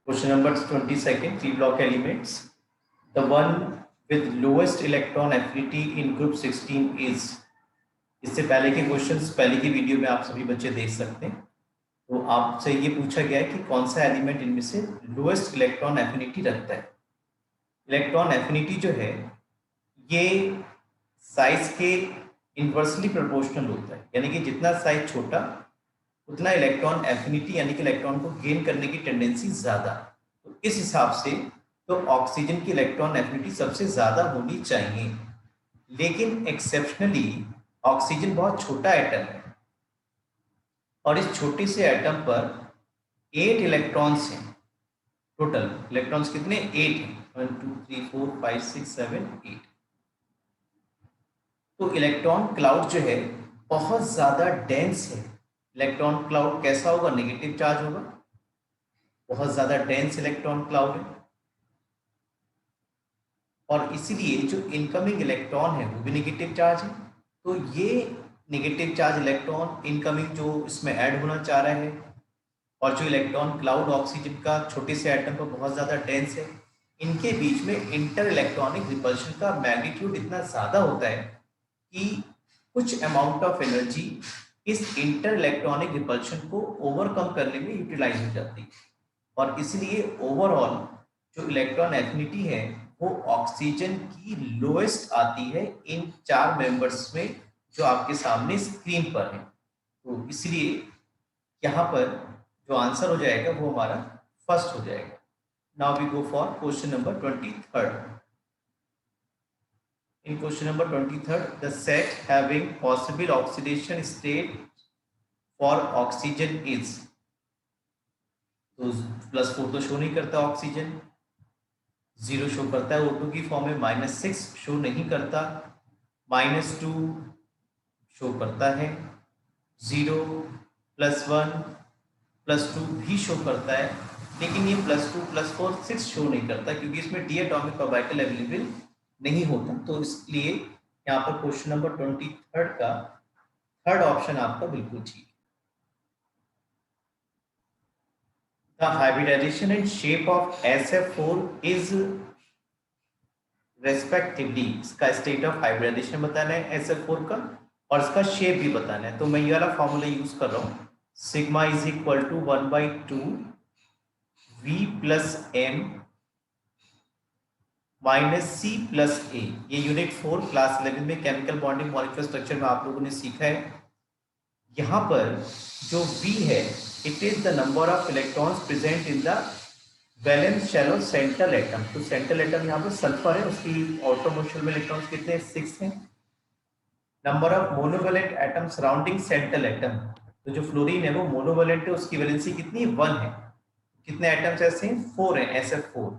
Question number 22nd, three block elements. The one with lowest electron affinity in group 16 is. इससे पहले के questions पहले की video में आप सभी बच्चे देख सकते हैं। तो आपसे ये पूछा गया है कि कौन सा एलिमेंट इनमें से लोएस्ट इलेक्ट्रॉन एफिनिटी रखता है। इलेक्ट्रॉन एफिनिटी जो है ये साइज के इन्वर्सली प्रोपोर्शनल होता है, यानी कि जितना साइज छोटा उतना इलेक्ट्रॉन एफिनिटी यानी कि इलेक्ट्रॉन को गेन करने की टेंडेंसी ज्यादा। तो इस हिसाब से तो ऑक्सीजन की इलेक्ट्रॉन एफिनिटी सबसे ज्यादा होनी चाहिए, लेकिन एक्सेप्शनली ऑक्सीजन बहुत छोटा एटम है और इस छोटे से एटम पर 8 इलेक्ट्रॉन्स हैं। टोटल इलेक्ट्रॉन्स कितने? 8 हैं। 1 2 3 4 5 6 7 8। तो इलेक्ट्रॉन क्लाउड जो है बहुत ज्यादा डेंस है। इलेक्ट्रॉन क्लाउड कैसा होगा? नेगेटिव चार्ज होगा। बहुत ज्यादा डेंस इलेक्ट्रॉन क्लाउड है और इसीलिए जो इनकमिंग इलेक्ट्रॉन है वो भी नेगेटिव चार्ज है। तो ये नेगेटिव चार्ज इलेक्ट्रॉन इनकमिंग जो इसमें ऐड होना चाह रहा है और जो इलेक्ट्रॉन क्लाउड ऑक्सीजन का छोटे से एटम पर बहुत ज़्यादा डेंस है, इनके बीच में इंटर इलेक्ट्रॉनिक रिपल्शन का मैग्नीट्यूड इतना ज़्यादा होता है कि कुछ अमाउंट ऑफ एनर्जी इस इंटर इलेक्ट्रॉनिक रिपल्शन को ओवरकम करने में यूटिलाइज हो जाती है और इसलिए ओवरऑल जो इलेक्ट्रॉन एफिनिटी है वो ऑक्सीजन की लोएस्ट आती है इन 4 मेंबर्स में जो आपके सामने स्क्रीन पर है। तो इसलिए यहाँ पर जो आंसर हो जाएगा वो हमारा फर्स्ट हो जाएगा। Now we go for question number 23rd। In question number 23rd, the set having possible oxidation state for oxygen is, तो +4 तो शो नहीं करता ऑक्सीजन, 0 शो करता है O2 की फॉर्म में, -6 शो नहीं करता, -2 शो करता है, 0 +1 +2 भी शो करता है, लेकिन ये +2 +4 6 शो नहीं करता क्योंकि इसमें डी एटॉमिक ऑर्बिटल अवेलेबल नहीं होता। तो इसलिए यहाँ पर क्वेश्चन नंबर 23rd का थर्ड ऑप्शन आपका बिल्कुल ठीक है। The hybridization and shape of SF4 is respectively, इसका स्टेट ऑफ हाइब्रिडाइजेशन बताना है SF4 का और इसका शेप भी बताना है। तो मैं ये वाला फॉर्मूला यूज कर रहा हूँ, sigma is equal to 1/2 V plus M minus C plus A। ये यूनिट 4 क्लास 11 में केमिकल बॉन्डिंग मॉलिक्यूलर स्ट्रक्चर में आप लोगों ने सीखा है। यहाँ पर जो V है it is the number of electrons present in the valence shell central atom. तो सेंट्रल एटम यहाँ पर सल्फर है, उसकी ऑटोमोशल में इलेक्ट्रॉन्स कितने? 6 हैं। Number of monovalent atom surrounding central atom, तो जो फ्लोरीन है वो मोनोवेलेंट है, उसकी वैलेंसी कितनी? 1 है। कितने एटम्स ऐसे हैं? 4 हैं, SF4।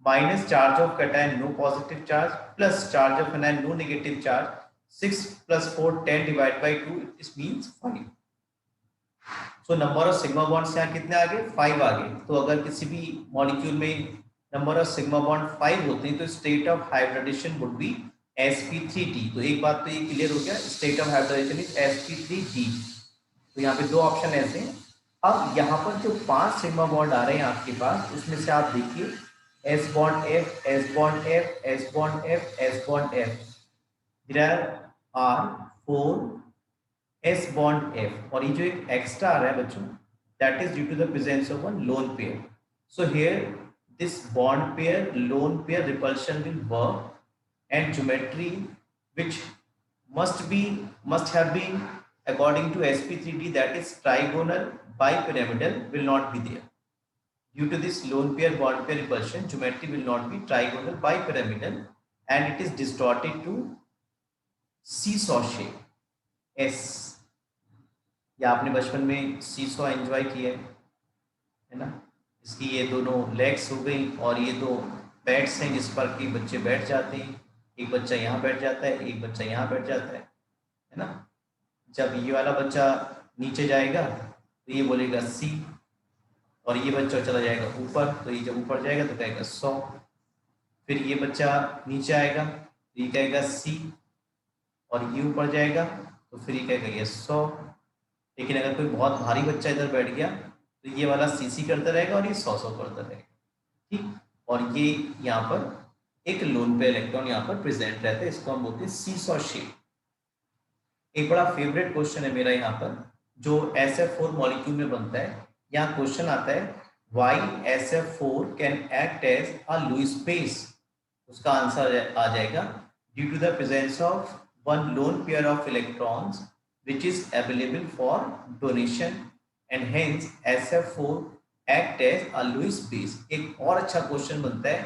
Minus charge of cation no positive charge plus charge of anion no negative charge, 6 + 4 10 divide by 2 it means 5। So number of sigma bonds यहाँ कितने आ गए? 5 आ गए। तो अगर किसी भी मॉलिक्यूल में नंबर ऑफ सिग्मा बॉन्ड 5 होते हैं तो state of hybridisation would be sp3d। तो एक बात तो ये क्लियर हो गया, state of hybridisation is sp3d। तो यहाँ पे 2 ऑप्शन ऐसे हैं। अब यहाँ पर जो 5 सिग्मा बॉन्ड आ रहे हैं आपके पास, उसमें से आप देखिए s bond f, s bond f, s bond f, s bond f, there are 4 s bond f और ये जो एक एक्स्ट्रा आ रहा है बच्चों, that is due to the presence of one lone pair. So here this bond pair lone pair repulsion will work and geometry which must have been according to sp3d, that is trigonal bipyramidal, will not be there. Due to this lone pair bond pair repulsion, geometry will not be trigonal bipyramidal and it is distorted to seesaw shape S। या आपने बचपन में seesaw enjoy किया है ना? इसकी ये दोनों लेग्स हो गई और ये दो बैट्स हैं जिस पर कि बच्चे बैठ जाते हैं। एक बच्चा यहाँ बैठ जाता है, एक बच्चा यहाँ बैठ जाता है ना? जब ये वाला बच्चा नीचे जाएगा तो ये बोलेगा सी और ये बच्चा चला जाएगा ऊपर, तो ये जब ऊपर जाएगा तो कहेगा 100। फिर ये बच्चा नीचे आएगा तो ये कहेगा सी और ये ऊपर जाएगा तो फिर ये कहेगा ये 100। लेकिन अगर कोई बहुत भारी बच्चा इधर बैठ गया तो ये वाला सीसी करता रहेगा और ये 100 करता रहेगा, ठीक। और ये यहाँ पर एक लोन पे इलेक्ट्रॉन यहाँ पर प्रेजेंट रहता है, इसको हम बोलते हैं सीसॉ शेप। एक बड़ा फेवरेट क्वेश्चन है मेरा यहाँ पर जो SF4 मॉलिक्यूल में बनता है। यहाँ क्वेश्चन आता है why SF4 can act as a Lewis base. उसका आंसर आ जाएगा due to the presence of one lone pair of electrons which is available for donation and hence SF4 act as a Lewis base। एक और अच्छा question बनता है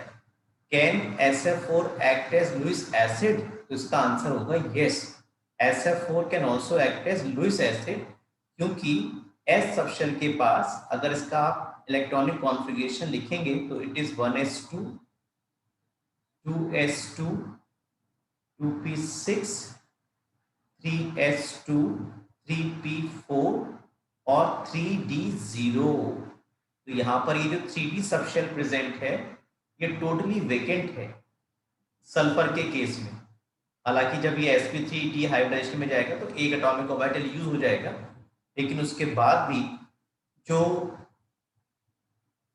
can SF4 act as Lewis acid, तो इसका answer होगा yes, SF4 can also act as Lewis acid, क्योंकि S subshell के पास अगर इसका आप इलेक्ट्रॉनिक कॉन्फ़िगरेशन लिखेंगे तो it is 1s2 2s2 2p6 3s2 3p4 और 3d0। तो यहाँ पर ये जो 3d सबशेल प्रेजेंट है ये टोटली वेकेंट है सल्फर के केस में। हालांकि जब ये sp3 हाइब्रिडाइजेशन में जाएगा तो एक एटॉमिक ऑर्बिटल यूज हो जाएगा, लेकिन उसके बाद भी जो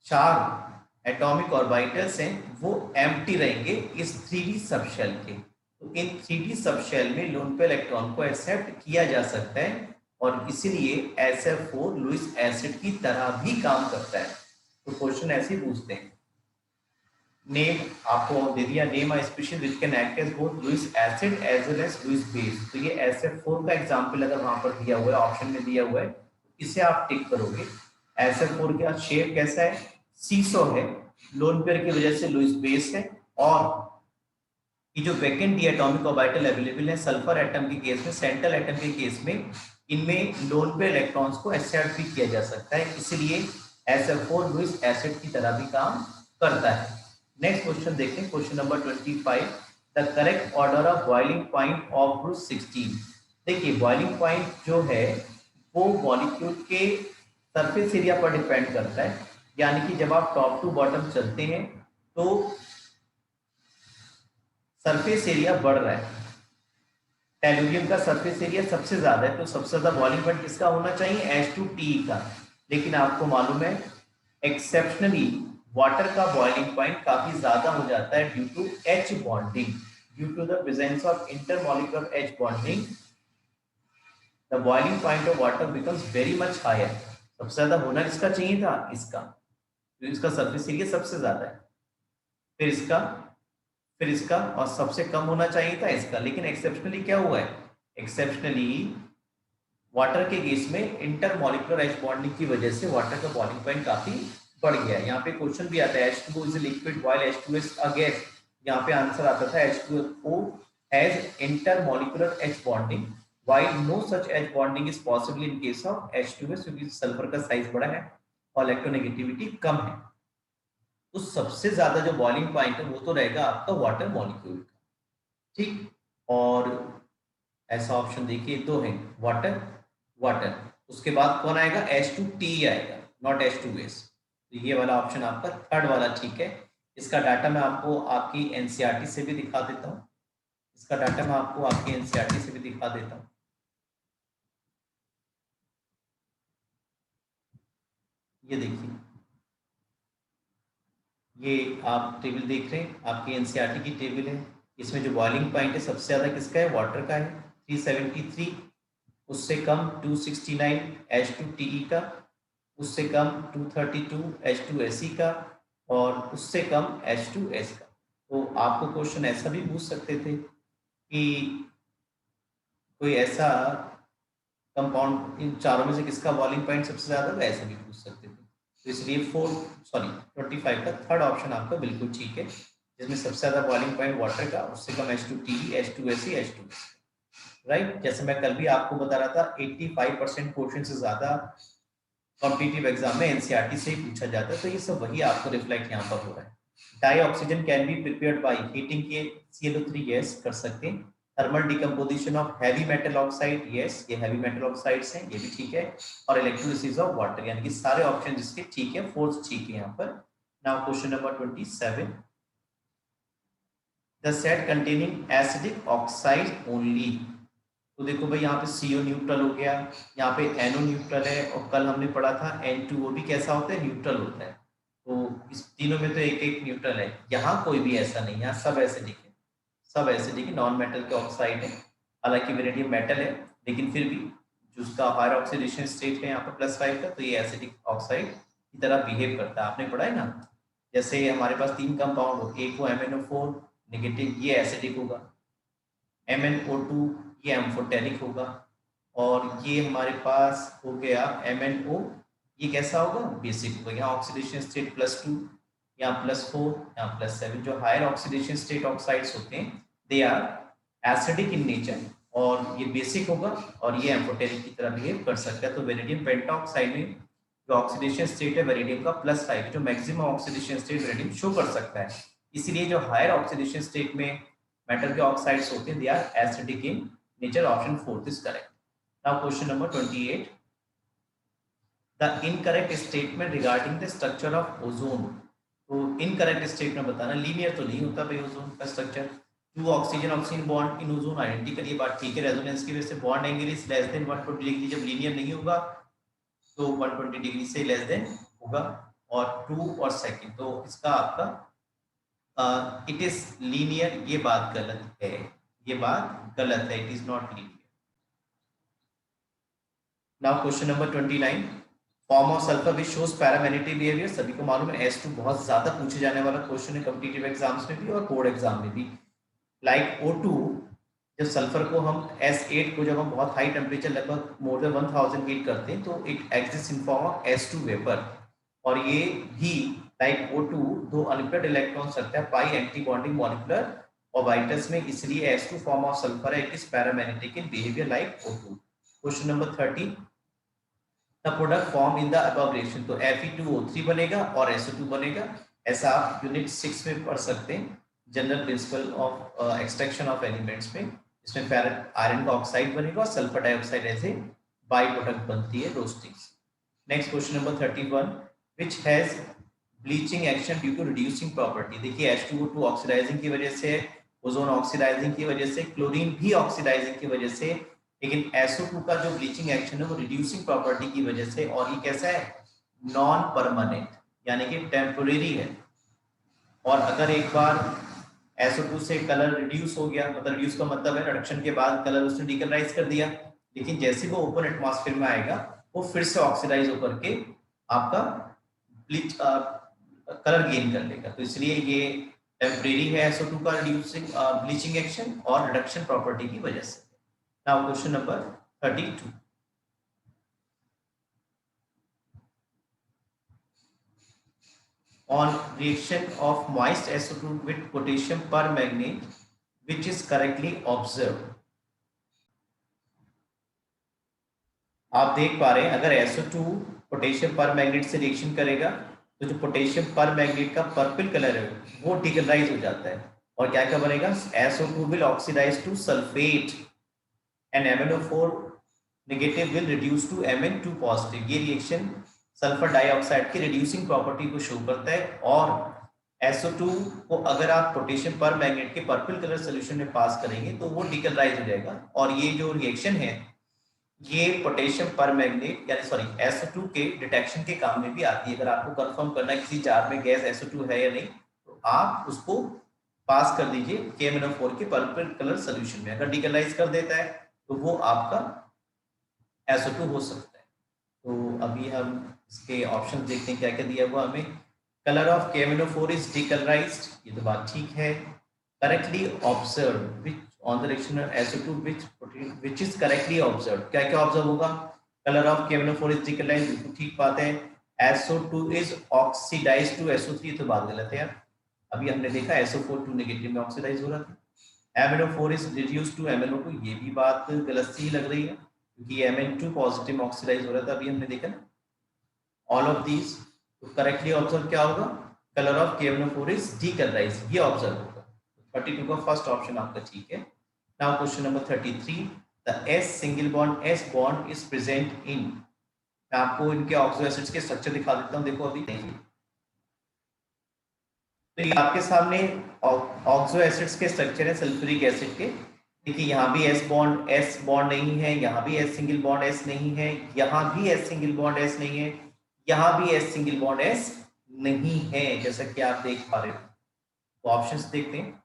4 एटॉमिक ऑर्बिटल्स हैं वो एम्प्टी रहेंगे इस 3d सबशेल के। तो इन 3d सबशेल में लोन पेयर इलेक्ट्रॉन को एक्सेप्ट किया जा सकता है और इसीलिए SF4 लुईस एसिड की तरह भी काम करता है। तो क्वेश्चन ऐसे ही पूछते हैं, नेम आपको दे दिया, name a species which can act as both Lewis acid as well as Lewis base. तो ये SF4 का एग्जांपल अगर वहां पर दिया हुआ है, ऑप्शन में दिया हुआ है, इसे आप टिक करोगे। SF4 का शेप कैसा है, सीसो है, लोन पेयर की वजह से लुईस बेस है, और ये जो vacant D atomic orbital available है सल्फर एटम के केस में, सेंट्रल एटम के केस में, इनमें लोन पेयर इलेक्ट्रॉन्स को एक्सेप्ट भी किया जा सकता है, इसलिए SF4 लुईस एसिड की तरह भी काम करता है। नेक्स्ट क्वेश्चन देखें, question number 25, the correct order of boiling point of group 16। देखिए बॉइलिंग पॉइंट जो है वो मॉलिक्यूल के सरफेस एरिया पर डिपेंड करता है, यानी कि जब आप टॉप टू बॉटम चलते हैं तो सरफेस एरिया बढ़ रहा है, टेलुरियम का सरफेस एरिया सबसे ज्यादा है, तो सबसे ज्यादा बॉइलिंग पॉइंट किसका होना चाहिए, H2TE का। लेकिन आपको मालूम है एक्सेप्शनली वाटर का बॉइलिंग पॉइंट काफी ज्यादा हो जाता है due to H bonding, due to the presence of intermolecular H bonding the boiling point of water becomes very much higher. सबसे ज्यादा होना किसका चाहिए था, इसका, तो इसका सरफेस एरिया सबसे ज्यादा है, फिर इसका और सबसे कम होना चाहिए था इसका। लेकिन एक्सेप्शनली क्या हुआ है, एक्सेप्शनली वाटर के केस में इंटरमॉलिक्यूलर H बॉन्डिंग की वजह से वाटर का बॉइलिंग पॉइंट काफी बढ़ गया है। यहाँ पे क्वेश्चन भी आता है H2O is a liquid while H2S a gas, यहाँ पे आंसर आता था H2O has intermolecular H bonding while no such H bonding is possible in case of H2S, क्योंकि सल्फर का साइज बड़ा है और इलेक्ट्रोनेगेटिविटी कम है। तो सबसे ज्यादा जो बॉइलिंग पॉइंट है वो तो रहेगा आपका वाटर मॉलिक्यूल का, ठीक। और ऐसा ऑप्शन देखिए दो है, वाटर वाटर, उसके बाद कौन आएगा, H2TE आएगा, नॉट H2S। तो ये वाला ऑप्शन आपका थर्ड वाला ठीक है। इसका डाटा मैं आपको आपकी NCERT से भी दिखा देता हूँ, इसका डाटा मैं आपको आपकी NCERT से भी दिखा देता हूँ। ये देखिए, ये आप टेबल देख रहे हैं, आपकी NCERT की टेबल है। इसमें जो बॉइलिंग पॉइंट है सबसे ज्यादा किसका है, वाटर का है 373, उससे कम 269 H2TE का, उससे कम 232 H2SE का, और उससे कम H2S का। तो आपको क्वेश्चन ऐसा भी पूछ सकते थे कि कोई ऐसा कंपाउंड इन चारों में से किसका बॉइलिंग पॉइंट सबसे ज्यादा है, ऐसा भी पूछ सकते थे। तो इसलिए 25 का थर्ड ऑप्शन आपका बिल्कुल ठीक है, जिसमें सबसे ज्यादा बॉइलिंग पॉइंट वाटर का, उससे कम H2TE H2SE H2S, राइट। जैसे मैं कल भी आपको बता रहा था 85% क्वेश्चन से ज्यादा कॉम्पिटिटिव एग्जाम में NCERT से ही पूछा जाता है, तो ये सब वही आपको रिफ्लेक्ट यहाँ पर हो रहा है। Dioxygen can be prepared by heating K ClO3, yes कर सकते हैं। Thermal decomposition of heavy metal oxide, yes ये हैवी मेटल ऑक्साइड्स हैं, ये भी ठीक है। और इलेक्ट्रोलिसिस ऑफ वाटर, यानी कि सारे ऑप्शन जिसके ठीक है, फोर्थ ठीक है यहाँ पर। Now question number 27, the set containing acidic oxide only. तो देखो भाई यहाँ पे CO न्यूट्रल हो गया, यहाँ पे NO न्यूट्रल है, और कल हमने पढ़ा था N2 वो भी कैसा होता है, न्यूट्रल होता है। तो इस तीनों में तो एक एक न्यूट्रल है, यहाँ कोई भी ऐसा नहीं, यहाँ सब एसिडिक है, सब एसिडिक है, नॉन मेटल के ऑक्साइड है। हालांकि वेनेडियम मेटल है, लेकिन फिर भी जो उसका हायर ऑक्सीडेशन स्टेट है यहाँ पर +5 का, तो ये एसिडिक ऑक्साइड की तरह बिहेव करता है। आपने पढ़ा है ना, जैसे हमारे पास 3 कंपाउंड हो, एक को MnO4 नेगेटिव, ये एसिडिक होगा, MnO2 ये एम्फोटेरिक होगा, और ये हमारे पास हो गया MnO, ये कैसा होगा, बेसिक होगा। यहाँ ऑक्सीडेशन स्टेट +2, यहाँ +4, यहाँ +7। जो हायर ऑक्सीडेशन स्टेट ऑक्साइड्स होते हैं they are acidic in nature, और ये बेसिक होगा, और ये एम्फोटेरिक की तरह बिहेव कर सकता है। तो वेनेडियम पेंटाऑक्साइड में जो ऑक्सीडेशन स्टेट है वेनेडियम का +5, जो maximum oxidation state vanadium show कर सकता है। इसीलिए जो हायर ऑक्सीडेशन स्टेट में मेटल के ऑक्साइड्स होते हैं they are acidic in nature. Option 4 is correct. Now question number 28, the incorrect statement regarding the structure of ozone. तो इनकरेक्ट स्टेटमेंट बताना, लीनियर तो नहीं होता भाई ओजोन का स्ट्रक्चर। 2 oxygen oxygen bond in ozone identical, ये बात ठीक है, रेजोनेंस की वजह से bond angle is less than 120 degree. जब लीनियर नहीं होगा तो 120 डिग्री से लेस देन होगा। और 2 और सेकंड, तो इसका आपका इट इज लीनियर, ये बात गलत है, ये बात गलत है, it is not linear. Now question number 29, form of sulphur which shows paramagnetic behaviour. सभी को मालूम है S2 बहुत ज्यादा पूछे जाने वाला क्वेश्चन है कॉम्पिटिटिव एग्जाम्स में भी और बोर्ड एग्जाम में भी। लाइक O2, जब सल्फर को हम S8 को जब हम बहुत हाई टेम्परेचर लगभग मोर देन 1000 हीट करते हैं तो it exist in form of S2 vapour. और ये भी लाइक O2 दो अनपेयर्ड इलेक्ट्रॉन्स रखता है पाई एंटी बॉन्डिंग मॉलिक्यूलर ऑर्बिटल्स में, इसलिए S2 फॉर्म ऑफ सल्फर है, it is paramagnetic in behaviour like O2। Question number 30, the product form in the above reaction. तो Fe2O3 बनेगा और SO2 बनेगा। ऐसा आप यूनिट 6 में पढ़ सकते हैं, general principle of extraction of elements में। इसमें आयरन का ऑक्साइड बनेगा और सल्फर डाइऑक्साइड ऐसे बाई प्रोडक्ट बनती है roasting. Next question number 31, which has bleaching action due to reducing property. देखिए H2O2 ऑक्सीडाइजिंग की वजह से, ओजोन ऑक्सीडाइजिंग की वजह से, क्लोरीन भी ऑक्सीडाइजिंग की वजह से, लेकिन SO2 का जो ब्लीचिंग एक्शन है वो रिड्यूसिंग प्रॉपर्टी की वजह से, और ये कैसा है, नॉन परमानेंट, यानी कि टेम्पोरेरी है। और अगर एक बार SO2 से कलर रिड्यूस हो गया, मतलब रिड्यूस का मतलब है रिडक्शन के बाद कलर उसने डिकलराइज कर दिया, लेकिन जैसे वो ओपन एटमॉस्फेयर में आएगा वो फिर से ऑक्सीडाइज होकर के आपका ब्लीच कलर गेन कर लेगा। तो इसलिए ये टेम्परेरी है SO2 का रिड्यूसिंग ब्लीचिंग एक्शन और रिडक्शन प्रॉपर्टी की वजह से। Now question number 32. On reaction of moist SO2 with potassium permanganate, which is correctly observed. आप देख पा रहे हैं अगर SO2 पोटेशियम परमैंगनेट से रिएक्शन करेगा तो जो पोटेशियम परमैंगनेट का पर्पल कलर है वो डिकलराइज हो जाता है, और क्या क्या बनेगा, SO2 will oxidize to sulfate and MnO4 negative will reduce to Mn2 positive. ये रिएक्शन सल्फर डाइऑक्साइड की रिड्यूसिंग प्रॉपर्टी को शो करता है, और SO2 को अगर आप पोटेशियम परमैंगनेट के पर्पल कलर सॉल्यूशन में पास करेंगे तो वो डिकलराइज हो जाएगा। और ये जो रिएक्शन है ये पोटेशियम परमैंगनेट यानी सॉरी SO2 के डिटेक्शन के काम में भी आती है। अगर आपको कंफर्म करना है किसी जार में गैस SO2 है या नहीं, तो आप उसको पास कर दीजिए KMnO4 के पर्पल कलर सॉल्यूशन में। अगर डिकलराइज कर देता है तो वो आपका SO2 हो सकता है। तो अभी हम इसके ऑप्शन देखते हैं क्या क्या दिया हुआ हमें। कलर ऑफ KMnO4 इज डिकलराइज्ड, ये तो बात ठीक है। Correctly observe which on the reaction of SO2 which is correctly observe, क्या क्या ऑब्जर्व होगा, कलर ऑफ KMnO4 इज डिकलराइज्ड, बिल्कुल ठीक बात है। SO2 is oxidised to SO3, ये तो बात गलत है यार, अभी हमने देखा SO4 2 नेगेटिव में ऑक्सीडाइज हो रहा था। MnO4 is reduced to MnO2, ये भी बात गलत सी लग रही है क्योंकि Mn2 पॉजिटिव में ऑक्सीडाइज हो रहा था, अभी हमने देखा ना। ऑल ऑफ दीज, तो करेक्टली ऑब्जर्व क्या होगा, colour of KMnO4 is decolourise, ये ऑब्जर्व होगा। 32 का फर्स्ट ऑप्शन आपका ठीक है। Now question number 33, the S single bond S bond is present in. मैं आपको इनके ऑक्सो एसिड्स के स्ट्रक्चर दिखा देता हूं, देखो अभी देखिए, तो ये आपके सामने ऑक्सो एसिड्स के स्ट्रक्चर है सल्फ्यूरिक एसिड के। देखिए यहाँ भी एस बॉन्ड नहीं है, यहाँ भी एस सिंगल बॉन्ड एस नहीं है, यहाँ भी एस सिंगल बॉन्ड एस नहीं है, यहाँ भी एस सिंगल बॉन्ड एस नहीं है, जैसा कि आप देख पा रहे हो। तो ऑप्शंस देखते हैं।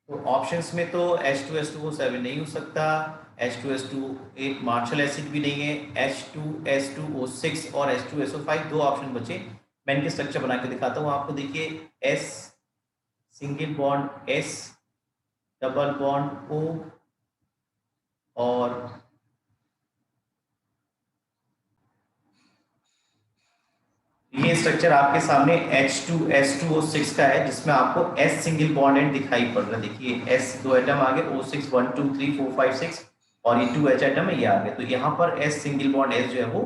तो ऑप्शंस में तो H2SO7 नहीं हो सकता, H2SO8 मार्शल एसिड भी नहीं है, H2S2O6 और H2SO5 दो ऑप्शन बचे। मैं इनके स्ट्रक्चर बना के दिखाता हूँ आपको। देखिए S single bond S, double bond O, और ये स्ट्रक्चर आपके सामने H2S2O6 का है, जिसमें आपको S सिंगल बॉन्ड एंड दिखाई पड़ रहा है। देखिए S दो एटम आगे, O6 1 2 3 4 5 6 और ये 2H एटम है, ये आगे। तो यहाँ पर S सिंगल बॉन्ड S जो है वो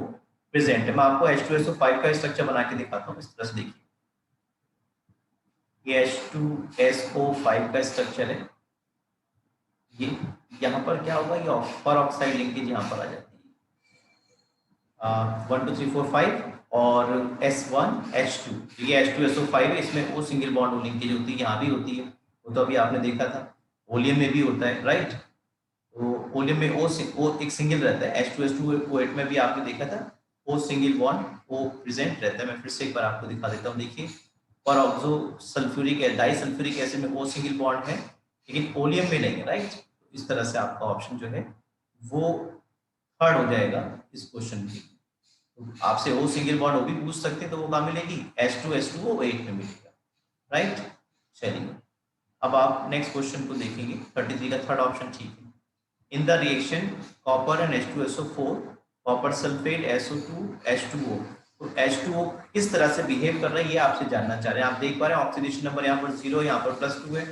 प्रेजेंट है। मैं आपको H2SO5 का स्ट्रक्चर बना के दिखाता हूँ। इस तरह से देखिए, ये H2SO5 का स्ट्रक्चर है। ये यहाँ पर क्या होगा, ये पर ऑक्साइड लिंकेज यहाँ पर आ जाती है, 1 2 3 4 5 और S1H2। ये H2SO5 है, इसमें O single bond O linkage होती है, यहाँ भी होती है, वो तो अभी आपने देखा था। ओलियम में भी होता है, राइट। तो ओलियम में O एक सिंगल रहता है, H2SO8 में भी आपने देखा था O single bond O present रहता है। मैं फिर से एक बार आपको दिखा देता हूँ। देखिए peroxo sulphuric disulphuric acid में O सिंगल बॉन्ड है, लेकिन ओलियम में नहीं है, राइट। इस तरह से आपका ऑप्शन जो है वो थर्ड हो जाएगा इस क्वेश्चन की। तो आपसे O सिंगल बॉन्ड O भी पूछ सकते हैं, तो वो कहाँ मिलेगी, H2SO8 में मिलेगा, राइट। चलिए अब आप नेक्स्ट क्वेश्चन को देखेंगे। 33 का थर्ड ऑप्शन ठीक है। In the reaction copper and H2SO4, copper sulphate SO2 H2O। तो H2O किस तरह से बिहेव कर रहा है ये आपसे जानना चाह रहे हैं। आप देख पा रहे हैं ऑक्सीडेशन नंबर यहाँ पर 0, यहाँ पर +2 है।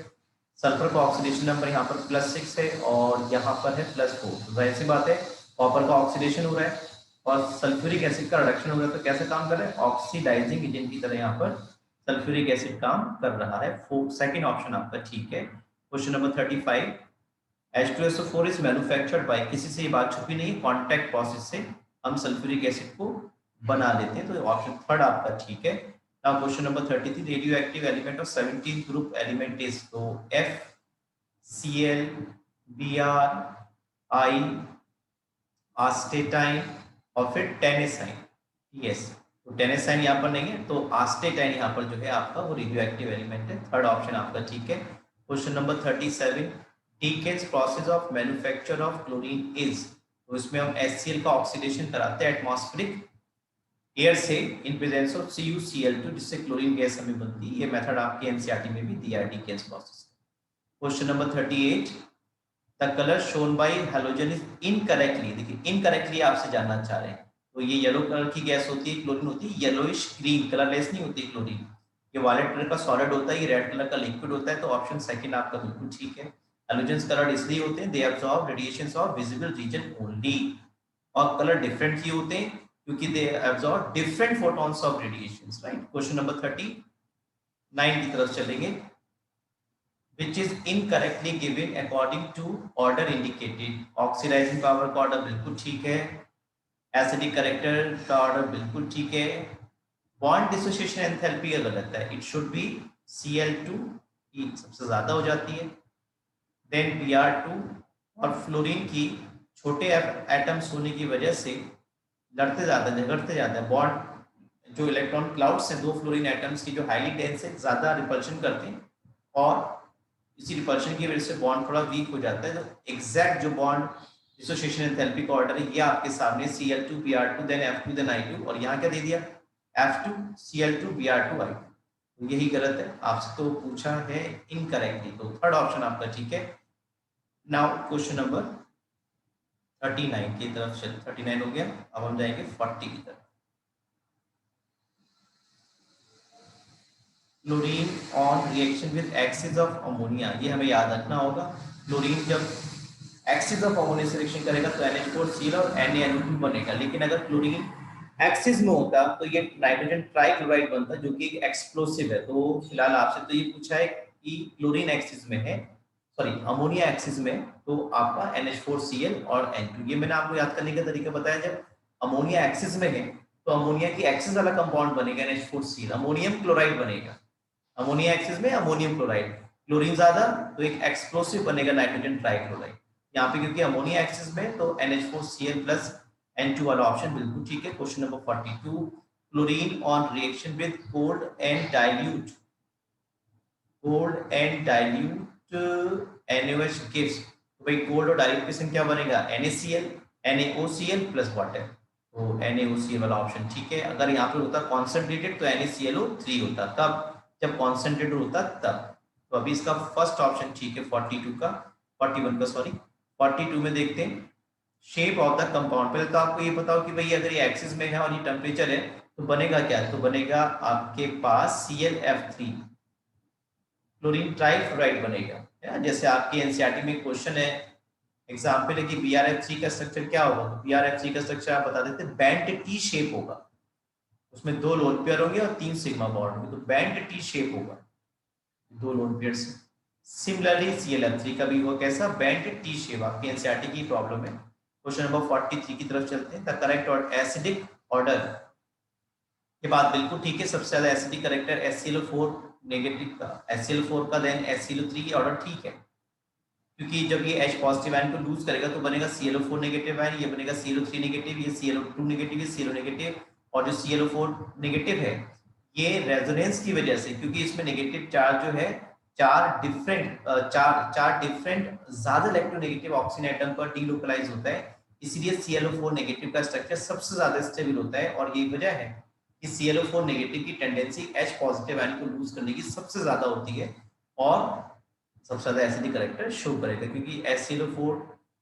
सल्फर का ऑक्सीडेशन नंबर यहाँ पर +6 है और यहाँ पर है +4। तो जाहिर सी बात है कॉपर का ऑक्सीडेशन हो रहा है और सल्फ्यूरिक एसिड का रिडक्शन हो रहा है। तो कैसे काम कर रहा है, ऑक्सीडाइजिंग एजेंट की तरह यहाँ पर सल्फ्यूरिक एसिड काम कर रहा है। सेकंड ऑप्शन आपका ठीक है। Question number 35, H2SO4 is manufactured by, किसी से ये बात छुपी नहीं, कॉन्टैक्ट प्रोसेस से हम सल्फ्यूरिक एसिड को बना लेते हैं। तो ऑप्शन थर्ड आपका ठीक है। Now question number 33, radio active element of 17 group element is, तो FCl, Br, I, आस्टेटाइन और फिर टेनेसाइन। यस, तो टेनेसाइन यहाँ पर नहीं है, तो आस्टेटाइन यहाँ पर जो है आपका वो रेडियो एक्टिव एलिमेंट है। थर्ड ऑप्शन आपका ठीक है। क्वेश्चन नंबर 37, टीकेज process of manufacture of chlorine is, तो इसमें हम HCl का ऑक्सीडेशन कराते हैं एटमॉस्फेरिक एयर से इन प्रेजेंस ऑफ CuCl2, जिससे क्लोरीन गैस हमें बनती है। ये मेथड आपके NCERT में भी दिया है टीकेज process. Question number 38, the colour shown by halogen is incorrectly, देखिए इनकरेक्टली आपसे जानना चाह रहे हैं। तो ये येलो कलर की गैस होती है, क्लोरीन होती है येलोइश ग्रीन, कलरलेस नहीं होती क्लोरीन। ये वायलेट कलर का सॉलिड होता है, ये रेड कलर का लिक्विड होता है। तो ऑप्शन सेकंड आपका बिल्कुल ठीक है। हैलोजेंस कलर इसलिए होते हैं, they absorb radiations of visible region only, और कलर डिफरेंट क्यों होते हैं, क्योंकि they absorb different photons of radiations, right. Question number 39 की तरफ चलेंगे। which is incorrectly given according to order indicated, oxidising power का ऑर्डर बिल्कुल ठीक है, एसिडिक कैरेक्टर का ऑर्डर बिल्कुल ठीक है, बॉन्ड डिसोसिएशन एंथैल्पी का गलत है, इट शुड बी Cl2 की सबसे ज्यादा हो जाती है, देन Br2, और फ्लोरीन की छोटे एटम्स होने की वजह से लड़ते जाते हैं, झगड़ते जाते हैं। बॉन्ड जो इलेक्ट्रॉन क्लाउड्स हैं, दो फ्लोरीन एटम्स की जो हाईली डेंस है, ज्यादा रिपल्शन करते हैं और इसी रिपल्शन की वजह से बॉन्ड थोड़ा वीक हो जाता है। तो एग्जैक्ट जो बॉन्ड डिसोसिएशन एंथैल्पी का ऑर्डर है ये आपके सामने Cl2 Br2 then F2 then I2, और यहाँ क्या दे दिया F2 Cl2 Br2 I2, तो यही गलत है। आपसे तो पूछा है इनकरेक्टली, तो थर्ड ऑप्शन आपका ठीक है। नाउ क्वेश्चन नंबर 39 की तरफ चल, 39 हो गया, अब हम जाएंगे 40 की तरफ। Chlorine on reaction with axis of ammonia, ये हमें याद रखना होगा। क्लोरीन जब एक्सिस ऑफ अमोनिया से रिएक्शन करेगा तो NH4Cl और NaNO2 बनेगा, लेकिन अगर क्लोरीन एक्सिस में होता तो ये नाइट्रोजन ट्राइक्लोराइड बनता, जो कि एक्सप्लोसिव है। तो फिलहाल आपसे तो ये पूछा है कि क्लोरीन एक्सिस में है, सॉरी अमोनिया एक्सिस में, तो आपका NH4Cl और N2। ये मैंने आपको याद करने का तरीका बताया, जब अमोनिया एक्सिस में है तो अमोनिया की एक्सिस वाला कंपाउंड बनेगा NH4Cl, अमोनियम क्लोराइड बनेगा। अमोनिया एक्सिस में अमोनियम क्लोराइड, क्लोरीन ज्यादा तो एक एक्सप्लोसिव बनेगा नाइट्रोजन ट्राइक्लोराइड। यहाँ पे क्योंकि अमोनिया एक्सिस में तो NH4Cl प्लस N2 वाला ऑप्शन बिल्कुल ठीक है। Question number 42, chlorine on reaction with cold and dilute NaOH gives. तो भाई कोल्ड और डाइल्यूट की संख्या बनेगा NaCl NaOCl प्लस वाटर, तो NaOCl वाला ऑप्शन ठीक है। अगर यहाँ पे होता कॉन्सेंट्रेटेड तो NaClO3 होता, तब जब कॉन्सेंट्रेटेड होता तब। तो अभी इसका फर्स्ट ऑप्शन ठीक है 42 का, 41 का सॉरी। 42 में देखते हैं शेप ऑफ द कंपाउंड। पहले तो आपको ये बताओ कि भाई अगर ये एक्सिस में है और ये टेम्परेचर है तो बनेगा क्या, तो बनेगा आपके पास ClF3 क्लोरीन ट्राइफ्लोराइड बनेगा है। जैसे आपके एनसीईआरटी में क्वेश्चन है, एग्जाम्पल है कि BrF3 का स्ट्रक्चर क्या होगा, तो BrF3 का स्ट्रक्चर आप बता देते हैं बैंड टी शेप होगा, उसमें 2 लोन पेयर होंगे और 3 सिग्मा बॉन्ड होंगे, तो बैंड टी शेप होगा 2 लोन पेयर से। सिमिलरली ClF3 का भी होगा कैसा, बैंड टी शेप। आपके एनसीईआरटी की प्रॉब्लम है। क्वेश्चन नंबर 43 की तरफ चलते हैं। द करेक्ट और एसिडिक ऑर्डर, ये बात बिल्कुल ठीक है, सबसे ज्यादा एसिडिक करेक्टर HCl4 नेगेटिव का, HCl4 का, देन HCl3 की ऑर्डर ठीक है, क्योंकि जब ये H पॉजिटिव आयन को लूज करेगा तो बनेगा ClO4 नेगेटिव आयन, ये बनेगा ClO3 नेगेटिव, ये ClO2 नेगेटिव, ये ClO नेगेटिव, और जो ClO4 नेगेटिव है ये रेजोनेंस की वजह से, क्योंकि इसमें नेगेटिव चार्ज जो है चार डिफरेंट ज्यादा इलेक्ट्रोनेगेटिव ऑक्सीजन एटम पर डीलोकलाइज होता है, इसलिए ClO4 नेगेटिव का स्ट्रक्चर सबसे ज्यादा स्टेबल होता है। और यही वजह है कि ClO4 नेगेटिव की टेंडेंसी H पॉजिटिव आयन को लूज करने की सबसे ज्यादा होती है और सबसे ज्यादा एसिडिक करेक्टर शो करेगा, क्योंकि HClO4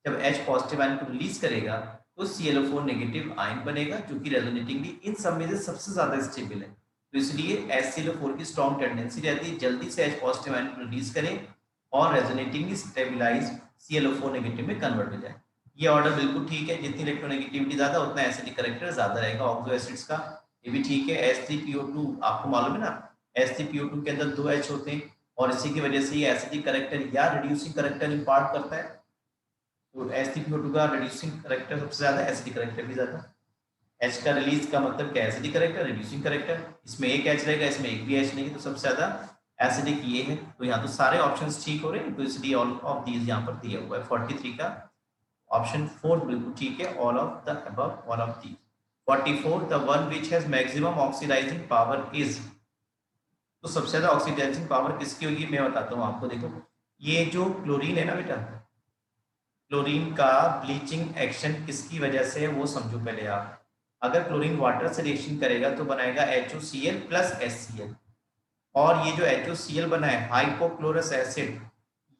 जब H पॉजिटिव आयन को रिलीज करेगा तो ClO4 नेगेटिव आयन बनेगा, जो कि रेजोनेटिंगली इन सब में से सबसे ज्यादा स्टेबल है। तो इसलिए HClO4 की स्ट्रॉन्ग टेंडेंसी रहती है जल्दी से H पॉजिटिव आयन को रिलीज करें और रेजोनेटिंगली स्टेबलाइज ClO4 नेगेटिव में कन्वर्ट हो जाए। ये ऑर्डर बिल्कुल ठीक है, जितनी इलेक्ट्रोनेगेटिविटी ज्यादा उतना एसिडिक करेक्टर ज्यादा रहेगा ऑक्सो एसिड्स का। ये भी ठीक है। H3PO2 आपको मालूम है ना, H3PO2 के अंदर 2 H होते हैं और इसी की वजह से ये एसिडिक करेक्टर या रिड्यूसिंग करेक्टर इंपार्ट करता है। तो H3PO2 का रिड्यूसिंग करेक्टर सबसे ज्यादा, एसिडिक करेक्टर भी ज्यादा। H का रिलीज का मतलब क्या, एसिडिक करेक्टर, रिड्यूसिंग करेक्टर। इसमें एक H रहेगा, इसमें एक भी H नहीं, तो सबसे ज्यादा एसिडिक ये है। तो यहाँ तो सारे ऑप्शंस ठीक हो रहे हैं, तो इसलिए ऑल ऑफ दीज यहाँ पर दिया हुआ है। 43 का ऑप्शन 4 बिल्कुल ठीक है, all of the above, all of these. 44 the one which has maximum oxidising power is. तो सबसे ज्यादा ऑक्सीडाइजिंग पावर किसकी होगी, मैं बताता हूँ आपको। देखो ये जो क्लोरीन है ना बेटा, क्लोरीन का ब्लीचिंग एक्शन किसकी वजह से है वो समझो पहले आप। अगर क्लोरीन वाटर से रिएक्शन करेगा तो बनाएगा HOCl प्लस HCl, और ये जो HOCl बना है हाइपोक्लोरस एसिड,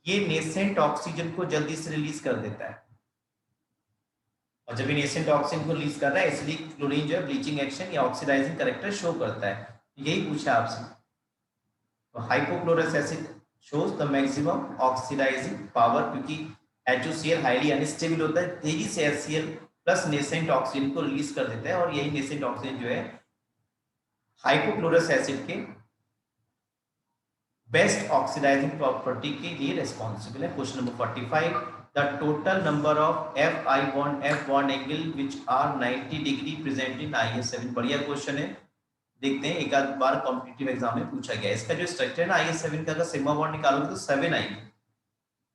ये नेसेंट ऑक्सीजन को जल्दी से रिलीज कर देता है, और जब ये नेसेंट ऑक्सीजन को रिलीज कर रहा है इसलिए क्लोरीन जो है ब्लीचिंग एक्शन या ऑक्सीडाइजिंग करेक्टर शो करता है। यही पूछा आपसे। तो hypochlorous acid shows the maximum oxidizing power, क्योंकि HOCl हाईली अनस्टेबल होता है, तेजी से HCl प्लस नेसेंट ऑक्सीजन को रिलीज कर देता है, और यही नेसेंट ऑक्सीजन जो है हाइपोक्लोरस एसिड के बेस्ट ऑक्सीडाइजिंग प्रॉपर्टी के लिए रिस्पॉन्सिबल है। Question number 45 the total number of F bond angle which are 90 degree present in IS7। बढ़िया क्वेश्चन है, देखते हैं, एक आध बार कॉम्पिटिटिव एग्जाम में पूछा गया। इसका जो स्ट्रक्चर है ना IS7 का, अगर सिग्मा बॉन्ड निकालोगे तो 7 आएगी,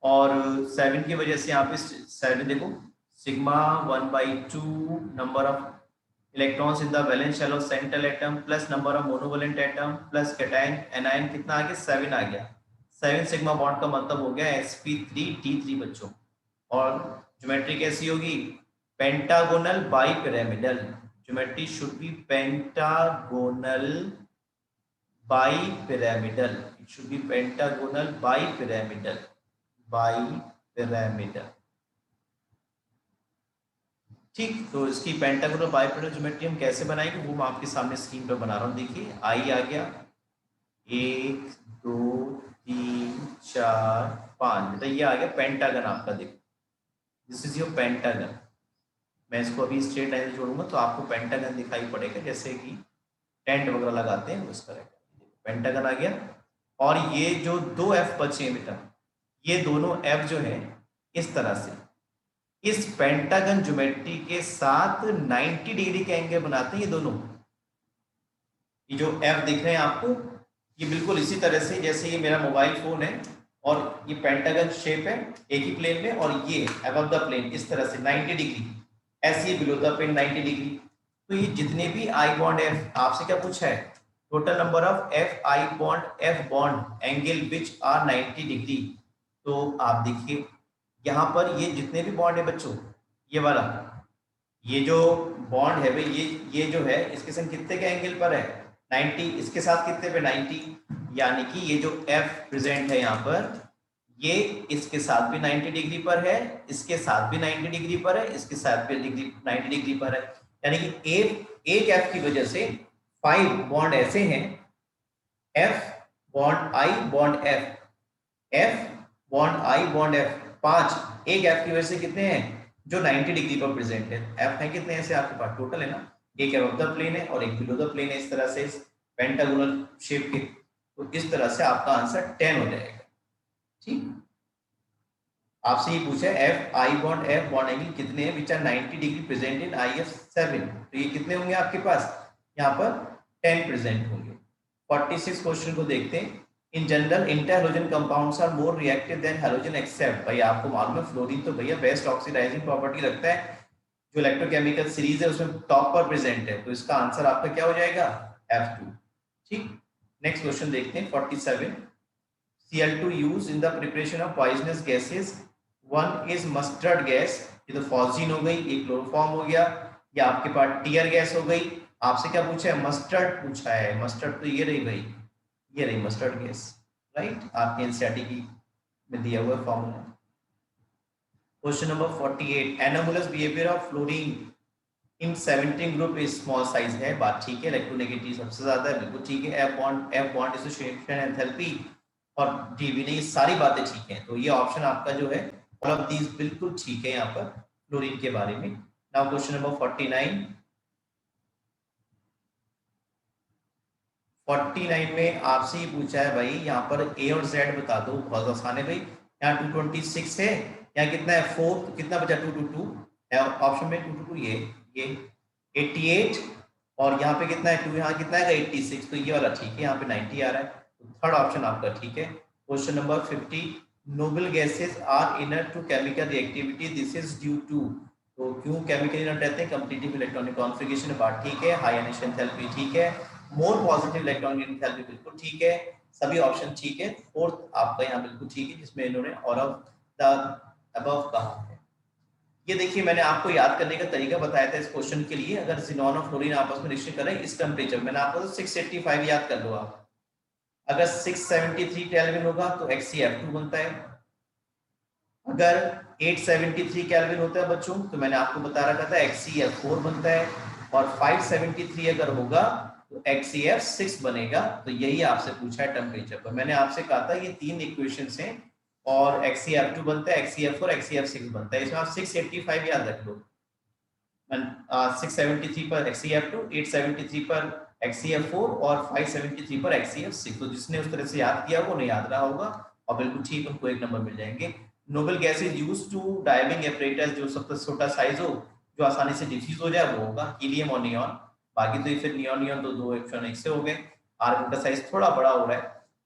और 7 की वजह से यहाँ पे 7 देखो sigma 1/2 number of electrons in the valence shell of central atom plus number of monovalent atom plus cation anion, कितना आ गया 7 आ गया। 7 सिग्मा बॉन्ड का मतलब हो गया sp3d3 बच्चों। और ज्योमेट्री कैसी होगी, pentagonal bipyramidal. Geometry should be pentagonal bipyramidal, it should be pentagonal bipyramidal, bipyramidal. ठीक, तो इसकी पेंटागोनल बाइपिरामिडल ज्योमेट्री हम कैसे बनाएंगे वो मैं आपके सामने स्क्रीन पर बना रहा हूँ। देखिए आई आ गया 1 2 3 4 5, बेटा ये आ गया पेंटागन आपका। देखो दिस इज योर पेंटागन। मैं इसको अभी स्ट्रेट लाइन से जोड़ूंगा तो आपको पेंटागन दिखाई पड़ेगा, जैसे कि टेंट वगैरह लगाते हैं उस तरह का। पेंटागन आ गया, और ये जो 2 F बचे हैं बेटा, ये दोनों F जो है इस तरह से इस पेंटागन ज्योमेट्री के साथ 90 डिग्री के एंगल बनाते हैं ये दोनों। ये जो F दिख रहे हैं आपको, ये बिल्कुल इसी तरह से जैसे ये मेरा मोबाइल फोन है और ये पेंटागन शेप है एक ही प्लेन में, और ये अबव द प्लेन इस तरह से 90 डिग्री, ऐसे ही बिलो द प्लेन 90 डिग्री। तो ये जितने भी आई बॉन्ड एफ, आपसे क्या पूछा है, total number of F I bond F bond angle which are 90 degree. तो आप देखिए यहाँ पर ये जितने भी बॉन्ड है बच्चों, ये वाला, ये जो बॉन्ड है भाई, ये जो है इसके संग कितने के एंगल पर है 90, इसके साथ कितने पे 90, यानी कि ये जो F प्रेजेंट है यहाँ पर, ये इसके साथ भी 90 डिग्री पर है, इसके साथ भी 90 डिग्री पर है, इसके साथ भी 90 डिग्री पर है। यानी कि एक F की वजह से 5 बॉन्ड ऐसे हैं, F bond I bond F, F bond I bond F, 5 एक F की वजह से कितने हैं जो 90 डिग्री पर प्रेजेंट है। F है कितने ऐसे आपके पास टोटल है ना, एक अबव द प्लेन है और एक बिलो द प्लेन है, इस तरह से पेंटागोनल शेप के। तो इस तरह से आपका आंसर 10 हो जाएगा। ठीक, आपसे ये पूछा है F I bond F bond angle कितने हैं which are 90 degree present in IF7, तो ये कितने होंगे आपके पास, यहाँ पर 10 प्रेजेंट होंगे। 46 क्वेश्चन को देखते हैं। In general interhalogen compounds are more reactive than halogen except, भाई आपको मालूम है फ्लोरीन तो भैया बेस्ट ऑक्सीडाइजिंग प्रॉपर्टी रखता है, जो इलेक्ट्रोकेमिकल सीरीज है उसमें टॉप पर प्रेजेंट है, तो इसका आंसर आपका क्या हो जाएगा F2। ठीक, नेक्स्ट क्वेश्चन देखते हैं 47। Cl2 used in the preparation of poisonous gases, one is mustard gas, ये तो फॉस्जीन हो गई, एक क्लोरोफॉर्म हो गया, या आपके पास टीयर गैस हो गई। आपसे क्या पूछा है, मस्टर्ड पूछा है, मस्टर्ड तो ये रही भाई, ये रही मस्टर्ड गैस, राइट, आपके एनसीईआरटी की में दिया हुआ formula. Question number 48, anomalous behaviour of fluorine in 17 group is small size है, बात ठीक है, इलेक्ट्रोनेगेटिव सबसे ज्यादा है, बिल्कुल ठीक है, एफ बॉन्ड एसोसिएशन एंथैल्पी और डीवी ने, ये सारी बातें ठीक हैं, तो ये ऑप्शन आपका जो है ऑल ऑफ दीज बिल्कुल ठीक है यहाँ पर फ्लोरीन के बारे में। Now question number 49। 49 में आपसे ही पूछा है भाई, यहाँ पर ए और जेड बता दो, बहुत आसान है भाई, यहाँ 226 है, यहाँ कितना है 4, तो कितना बचा 222 ऑप्शन में 222, ये 88, और यहाँ पे कितना है 2, यहाँ कितना है 86, तो ये वाला ठीक है, यहाँ पे 90 आ रहा है, तो थर्ड ऑप्शन आपका ठीक है। Question number 50, noble gases are inert to chemical reactivity, this is due to, तो क्यों केमिकल इनर रहते हैं, कंप्लीटिव इलेक्ट्रॉनिक कॉन्फ़िगरेशन, बात ठीक है, हाई इनिशियल एंथैल्पी ठीक है, मोर पॉजिटिव इलेक्ट्रॉनिक एंथैल्पी बिल्कुल ठीक है, सभी ऑप्शन ठीक है, फोर्थ आपका यहाँ बिल्कुल ठीक है जिसमें इन्होंने ऑल ऑफ द अबव कहा है। ये देखिए मैंने आपको याद करने का तरीका बताया था इस क्वेश्चन के लिए, अगर ज़ीनॉन और फ्लोरीन आपस में रिएक्शन करें इस टेम्परेचर, मैंने आपको तो 685 याद कर लो आप, अगर 673 केल्विन होगा तो XeF2 बनता है, अगर 873 केल्विन होता है बच्चों तो मैंने आपको बता रखा था XeF4 बनता है, और 573 अगर होगा तो XeF6 बनेगा। तो यही आपसे पूछा है टेम्परेचर पर, मैंने आपसे कहा था ये 3 इक्वेशंस हैं, और XeF2 बनता है, XeF4, XeF6 बनता है, इसमें आप 685 याद रख लो, 673 पर XeF2, 873 पर XeF4 और 573 पर XeF6, तो जिसने उस तरह से याद किया वो नहीं याद रहा होगा, और बिल्कुल ठीक उनको एक नंबर मिल जाएंगे। Noble gas is used to diving apparatus, जो सबसे छोटा साइज हो, जो आसानी से डिफ्यूज हो जाए वो होगा हीलियम और नियॉन, बाकी तो फिर नियॉन नियॉन तो दो ऑप्शन एक से हो गए, आर्गन का साइज थोड़ा बड़ा हो रहा है,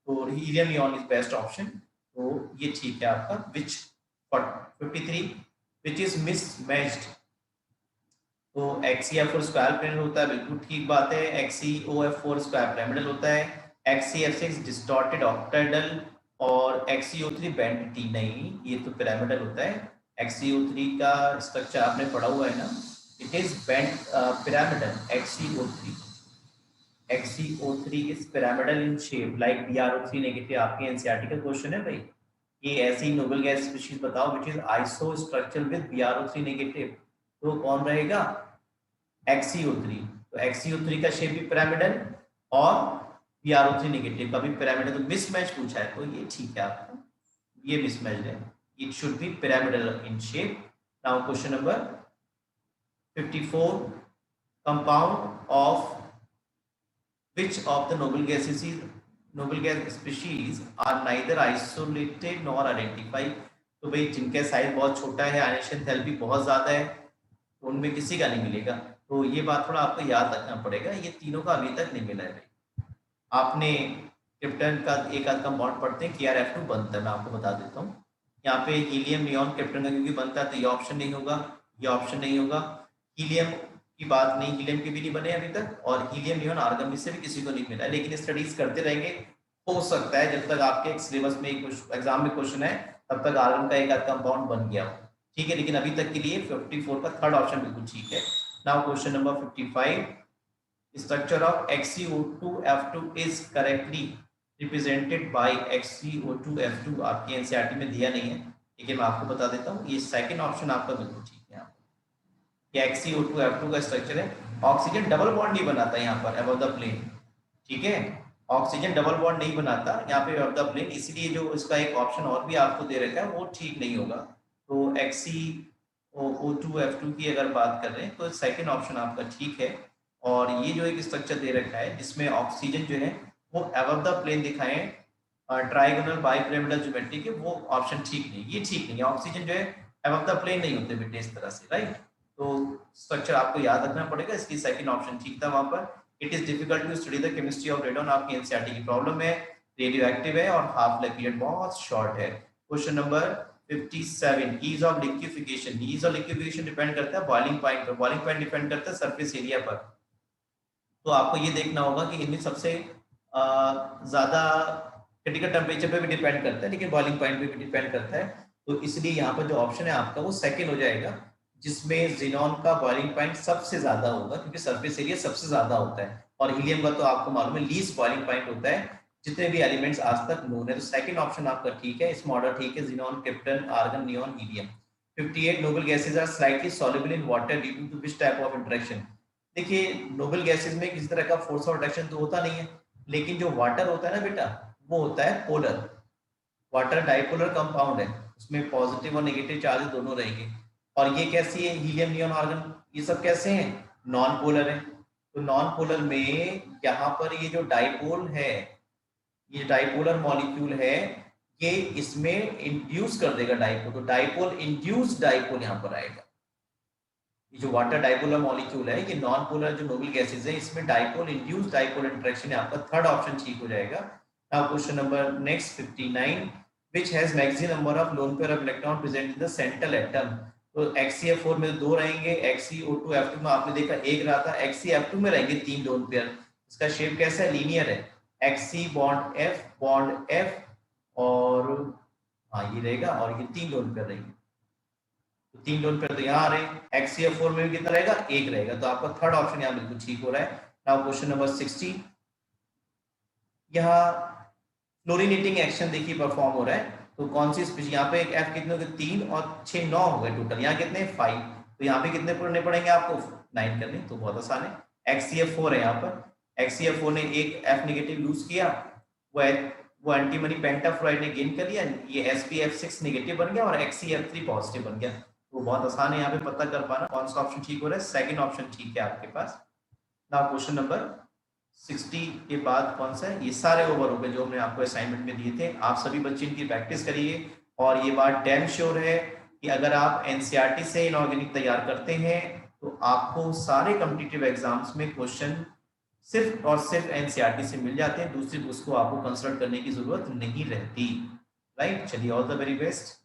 तो helium neon is best option, तो ये ठीक है आपका। विच 53 विच इज मिसमैच्ड, तो XeF4 स्क्वायर पिरामिडल होता है, बिल्कुल ठीक बात है, XeOF4 स्क्वायर पिरामिडल होता है, XeF6 डिस्टॉर्टेड ऑक्टाहेड्रल, और XeO3 बेंट टी, नहीं ये तो पिरामिडल होता है, XeO3 का स्ट्रक्चर आपने पढ़ा हुआ है ना, it is bent pyramidal, XeO3 is pyramidal in shape like BrO3 negative, आपके एनसीईआरटी का क्वेश्चन है भाई, ये ऐसी नोबल गैस स्पीशीज बताओ which is iso structure with BrO3 negative, तो कौन रहेगा XeO3, तो XeO3 का शेप भी पिरामिडल और BrO3 नेगेटिव का भी पिरामिडल, तो मिसमैच पूछा है तो ये ठीक है आपका, ये मिसमैच है, it should be pyramidal in shape. Now question number 54, compound of which of the noble gases noble gas species are neither isolated nor identified, तो भाई जिनका साइज बहुत छोटा है, आयनिक एंथैल्पी बहुत ज्यादा है, तो उनमें किसी का नहीं मिलेगा, तो ये बात थोड़ा आपको याद रखना पड़ेगा, ये तीनों का अभी तक नहीं मिला है भाई। आपने क्रिप्टन का एक आध कंपाउंड पढ़ते हैं, KrF2 बनता है, मैं आपको बता देता हूँ। यहाँ पे हीलियम नियॉन क्रिप्टन का क्योंकि बनता है तो ये ऑप्शन नहीं होगा, ये ऑप्शन नहीं होगा। हीलियम की बात नहीं, हीलियम के भी नहीं बने अभी तक, और हीलियम नियॉन आर्गन में से भी किसी को नहीं मिला है, लेकिन स्टडीज करते रहेंगे। हो सकता है जब तक आपके एक सिलेबस में एग्जाम में क्वेश्चन है तब तक आर्गन का एक आध कंपाउंड बन गया हो, ठीक है। लेकिन अभी तक के लिए 54 का थर्ड ऑप्शन बिल्कुल ठीक है। Now question number 55, structure of XeO2F2 is correctly represented by XeO2F2। आपके एनसीईआरटी में दिया नहीं है, लेकिन मैं आपको बता देता हूँ, ये सेकंड ऑप्शन आपका बिल्कुल ठीक है। ये XeO2F2 का स्ट्रक्चर है। ऑक्सीजन डबल बॉन्ड नहीं बनाता यहाँ पर अबव द प्लेन, ठीक है, ऑक्सीजन डबल बॉन्ड नहीं बनाता यहाँ पे अबव द प्लेन, इसलिए जो इसका एक ऑप्शन और भी आपको दे रखा है वो ठीक नहीं होगा। तो XeO2F2 की अगर बात कर रहे हैं तो सेकंड ऑप्शन आपका ठीक है। और ये जो एक स्ट्रक्चर दे रखा है जिसमें ऑक्सीजन जो है वो अबव द प्लेन दिखाएं ट्राइगोनल बाइपिरामिडल ज्योमेट्री के, वो ऑप्शन ठीक नहीं, ये ठीक नहीं है। ऑक्सीजन जो है अबव द प्लेन नहीं होते बेटे इस तरह से, राइट। तो स्ट्रक्चर आपको याद रखना पड़ेगा, इसकी सेकंड ऑप्शन ठीक था वहां पर। It is difficult to study the chemistry of radon, आपकी एनसीईआरटी की प्रॉब्लम है, रेडियो एक्टिव है और हाफ लाइफ पीरियड बहुत शॉर्ट है। Question number 57, ease of liquefaction. Ease of liquefaction depend करता है बॉइलिंग पॉइंट पर, बॉइलिंग पॉइंट डिपेंड करता है सरफेस एरिया पर। तो आपको ये देखना होगा कि इनमें सबसे ज्यादा क्रिटिकल टेम्परेचर पे भी डिपेंड करता है, लेकिन बॉइलिंग पॉइंट पे भी डिपेंड करता है। तो इसलिए यहाँ पर जो ऑप्शन है आपका वो सेकंड हो जाएगा, जिसमें ज़ीनॉन का बॉइलिंग पॉइंट सबसे ज्यादा होगा, क्योंकि सरफेस एरिया सबसे ज्यादा होता है। और हीलियम का तो आपको मालूम है लीस्ट बॉइलिंग पॉइंट होता है जितने भी एलिमेंट्स आज तक नोन है। तो सेकंड ऑप्शन आपका ठीक है, इसमें ऑर्डर ठीक है, xenon, krypton, argon, neon, helium. 58, noble gases are slightly soluble in water due to which type of interaction. देखिए नोबल गैसेज में किसी तरह का फोर्स ऑफ अट्रैक्शन तो होता नहीं है, लेकिन जो वाटर होता है ना बेटा वो होता है पोलर। वाटर डाइपोलर कंपाउंड है, उसमें पॉजिटिव और नेगेटिव चार्ज दोनों रहेंगे। और ये कैसी है, हीलियम, नियॉन, आर्गन, ये सब कैसे हैं, नॉन पोलर है। तो नॉन पोलर में यहाँ पर ये जो डाइपोल है, ये डाइपोलर मॉलिक्यूल है, ये इसमें इंड्यूस कर देगा डाइपोल, तो डाइपोल इंड्यूस डाइपोल यहाँ पर आएगा। ये जो वाटर डाइपोलर मॉलिक्यूल है, ये नॉन पोलर जो नोबल गैसेज है, इसमें डाइपोल इंड्यूस डाइपोल इंटरेक्शन है, आपका थर्ड ऑप्शन ठीक हो जाएगा। Now question number next 59, which has maximum number of loan pair of electron present in the central atom. तो XeF4 में 2 रहेंगे, XeO2F2 में आपने देखा 1 रहा था, XeF2 में रहेंगे 3 लोन पेयर। इसका शेप कैसा है, लीनियर है, Xe बॉन्ड F और हाँ ये रहेगा, और ये 3 लोन पेयर रहेंगे। तो 3 लोन पेयर तो यहाँ आ रहे हैं, XeF4 में भी कितना रहेगा, 1 रहेगा। तो आपका थर्ड ऑप्शन यहाँ बिल्कुल ठीक हो रहा है। नाउ क्वेश्चन नंबर 60, यहाँ फ्लोरिनेटिंग एक्शन देखिए परफॉर्म हो रहा है, तो कौन सी स्पीशीज, यहाँ पे एक F कितने हो गए, 3 और 6 9 हो गए टोटल, यहाँ कितने 5, तो यहाँ पे कितने करने पड़ेंगे आपको 9 करने, तो बहुत आसान है। XeF4 है यहाँ पर, XeF4 ने एक F नेगेटिव लूज किया, वो एंटीमनी पेंटाफ्लोराइड ने गेन कर लिया, ये SpF6 नेगेटिव बन गया और XeF3 पॉजिटिव बन गया। तो बहुत आसान है यहाँ पे पता कर पाना कौन सा ऑप्शन ठीक हो रहा है, सेकंड ऑप्शन ठीक है आपके पास। नाउ क्वेश्चन नंबर 60 के बाद कौन सा है, ये सारे ओवर हो गए जो हमने आपको असाइनमेंट में दिए थे। आप सभी बच्चे इनकी प्रैक्टिस करिए, और ये बात डैम श्योर है कि अगर आप एनसीईआरटी से इनऑर्गेनिक तैयार करते हैं तो आपको सारे कॉम्पिटिटिव एग्जाम्स में क्वेश्चन सिर्फ और सिर्फ एनसीईआरटी से मिल जाते हैं, दूसरी बुक्स को आपको कंसल्ट करने की जरूरत नहीं रहती, राइट। चलिए ऑल द वेरी बेस्ट।